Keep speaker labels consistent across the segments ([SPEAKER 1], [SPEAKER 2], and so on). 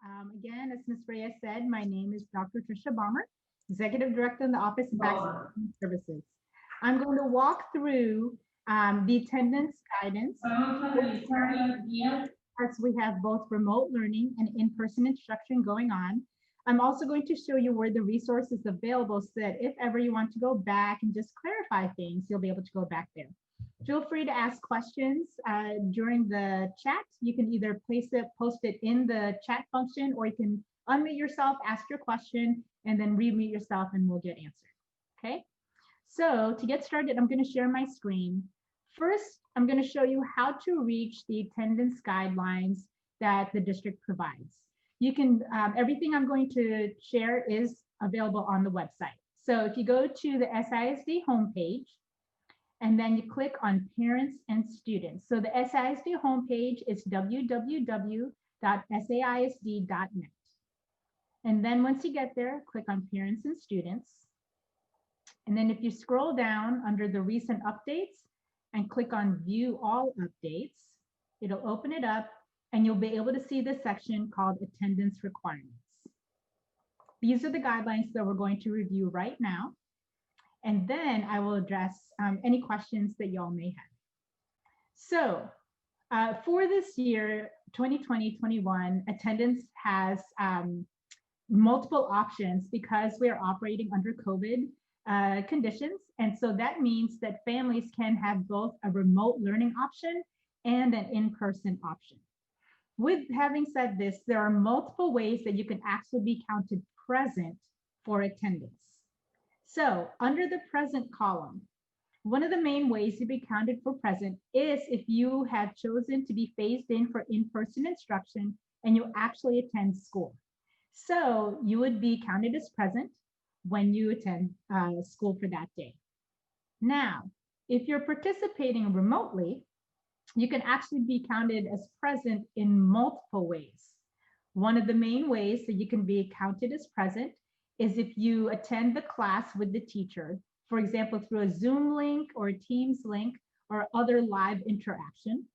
[SPEAKER 1] Again, as Ms. Reyes said, my name is Dr. Tricia Balmer, Executive Director in the Office of Vaccine Services. I'm going to walk through the attendance guidance as we have both remote learning and in-person instruction going on. I'm also going to show you where the resources available so that if ever you want to go back and just clarify things, you'll be able to go back there. Feel free to ask questions during the chat. You can either post it in the chat function, or you can unmute yourself, ask your question, and then remute yourself and we'll get answered. Okay, so to get started, I'm going to share my screen. First, I'm going to show you how to reach the attendance guidelines that the district provides. You can, everything I'm going to share is available on the website. So if you go to the SISD homepage, and then you click on parents and students. So the SISD homepage is www.saisd.net. And then once you get there, click on parents and students. And then if you scroll down under the recent updates and click on view all updates, it'll open it up and you'll be able to see the section called attendance requirements. These are the guidelines that we're going to review right now. And then I will address any questions that y'all may have. So for this year, 2020-21, attendance has multiple options because we are operating under COVID conditions. And so that means that families can have both a remote learning option and an in-person option. With having said this, there are multiple ways that you can actually be counted present for attendance. So under the present column, one of the main ways to be counted for present is if you have chosen to be phased in for in-person instruction and you actually attend school. So you would be counted as present when you attend school for that day. Now, if you're participating remotely, you can actually be counted as present in multiple ways. One of the main ways that you can be counted as present is if you attend the class with the teacher, for example, through a Zoom link or a Teams link or other live interaction.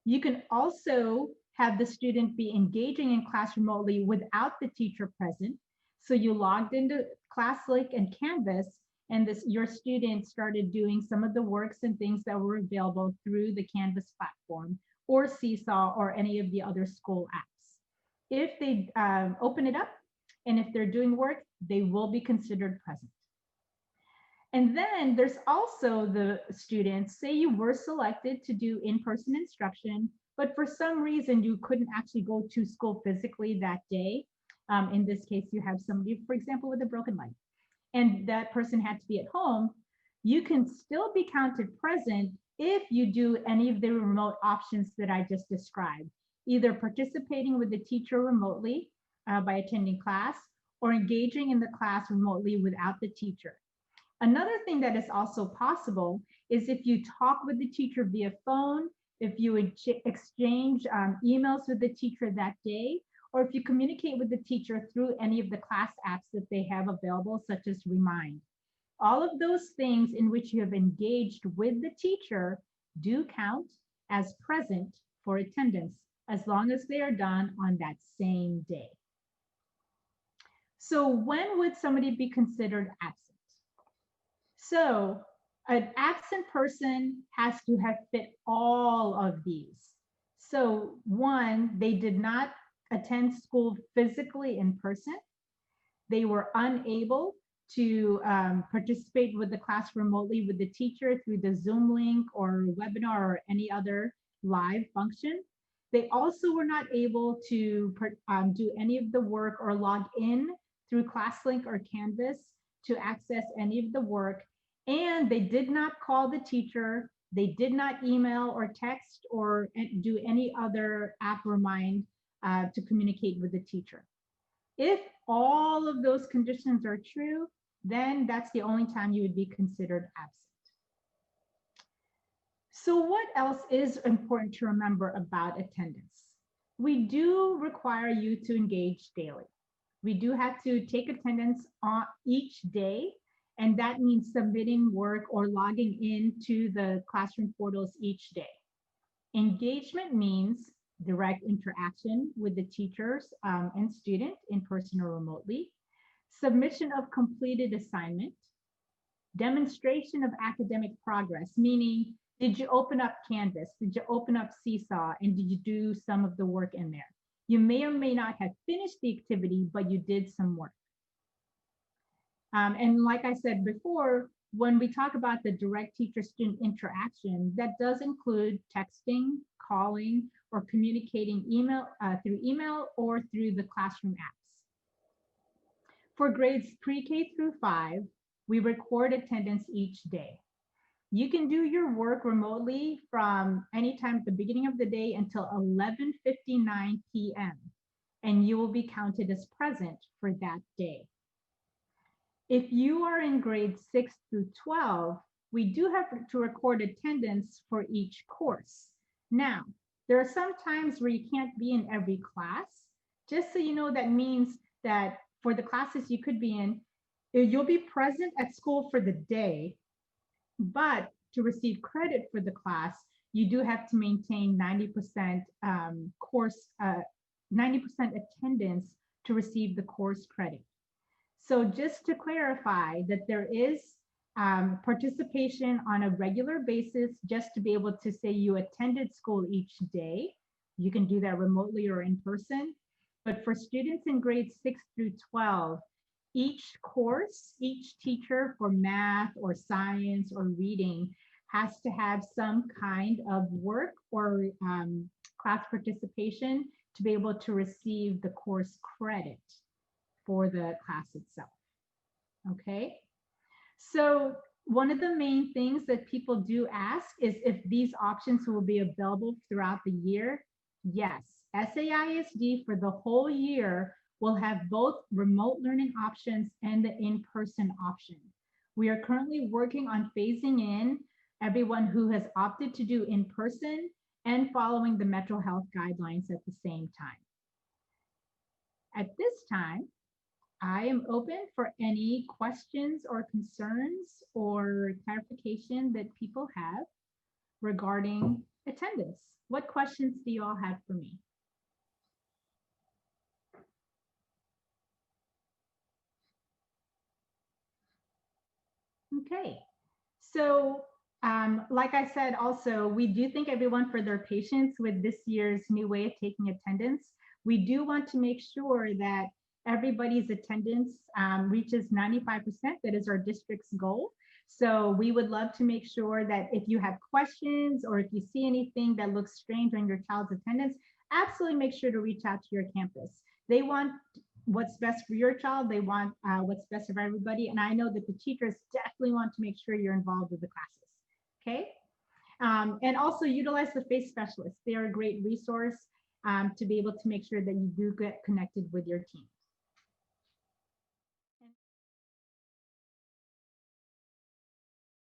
[SPEAKER 1] You can also have the student be engaging in class remotely without the teacher present. So you logged into ClassLink and Canvas, and your student started doing some of the works and things that were available through the Canvas platform or Seesaw or any of the other school apps. If they open it up, and if they're doing work, they will be considered present. And then there's also the students, say you were selected to do in-person instruction, but for some reason you couldn't actually go to school physically that day. In this case, you have somebody, for example, with a broken leg, and that person had to be at home. You can still be counted present if you do any of the remote options that I just described, either participating with the teacher remotely, by attending class, or engaging in the class remotely without the teacher. Another thing that is also possible is if you talk with the teacher via phone, if you exchange emails with the teacher that day, or if you communicate with the teacher through any of the class apps that they have available, such as Remind. All of those things in which you have engaged with the teacher do count as present for attendance, as long as they are done on that same day. So when would somebody be considered absent? So an absent person has to have fit all of these. So one, they did not attend school physically in person. They were unable to participate with the class remotely with the teacher through the Zoom link or webinar or any other live function. They also were not able to do any of the work or log in through ClassLink or Canvas to access any of the work. And they did not call the teacher. They did not email or text or do any other app Remind to communicate with the teacher. If all of those conditions are true, then that's the only time you would be considered absent. So what else is important to remember about attendance? We do require you to engage daily. We do have to take attendance on each day, and that means submitting work or logging into the classroom portals each day. Engagement means direct interaction with the teachers and student in person or remotely, submission of completed assignment, demonstration of academic progress, meaning did you open up Canvas? Did you open up Seesaw? And did you do some of the work in there? You may or may not have finished the activity, but you did some work. And like I said before, when we talk about the direct teacher-student interaction, that does include texting, calling, or communicating through email or through the classroom apps. For grades pre-K through 5, we record attendance each day. You can do your work remotely from anytime at the beginning of the day until 11:59 p.m. and you will be counted as present for that day. If you are in grades 6 through 12, we do have to record attendance for each course. Now, there are some times where you can't be in every class. Just so you know, that means that for the classes you could be in, you'll be present at school for the day, but to receive credit for the class, you do have to maintain 90% 90% attendance to receive the course credit. So just to clarify that there is participation on a regular basis, just to be able to say you attended school each day. You can do that remotely or in person. But for students in grades 6 through 12, each course, each teacher for math or science or reading has to have some kind of work or class participation to be able to receive the course credit for the class itself. Okay, so one of the main things that people do ask is if these options will be available throughout the year. Yes, SAISD for the whole year will have both remote learning options and the in-person option. We are currently working on phasing in everyone who has opted to do in-person and following the Metro Health guidelines at the same time. At this time, I am open for any questions or concerns or clarification that people have regarding attendance. What questions do you all have for me? Okay, so like I said, also, we do thank everyone for their patience with this year's new way of taking attendance. We do want to make sure that everybody's attendance reaches 95%. That is our district's goal. So we would love to make sure that if you have questions or if you see anything that looks strange on your child's attendance, absolutely make sure to reach out to your campus. They want what's best for your child. They want what's best for everybody. And I know that the teachers definitely want to make sure you're involved with the classes. Okay. And also utilize the FACE specialists. They are a great resource to be able to make sure that you do get connected with your team.